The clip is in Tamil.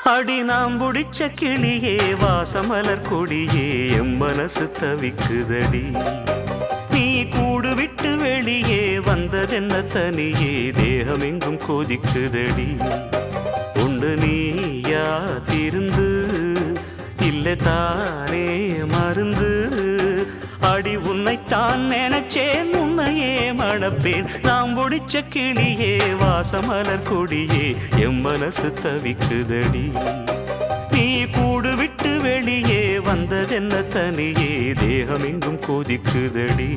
அடி நாம் புடிச்ச கிளியே வாசமலர் கொடியே எம் மனசு தவிக்குதடி நீ கூடு விட்டு வெளியே வந்ததென்ன தனியே தேகம் எங்கும் கொதிக்குதடி உண்டு நீயா திருந்து இல்லை தானே மருந்து அடி உன்னைத்தான் நினைச்சேன் உன்னையே மணப்பேன் நாம் புடிச்ச கிளியே வாசமலர் கொடியே எம் மனசு தவிக்குதடி நீ கூடு விட்டு வெளியே வந்ததென்ன தனியே தேகம் எங்கும் கொதிக்குதடி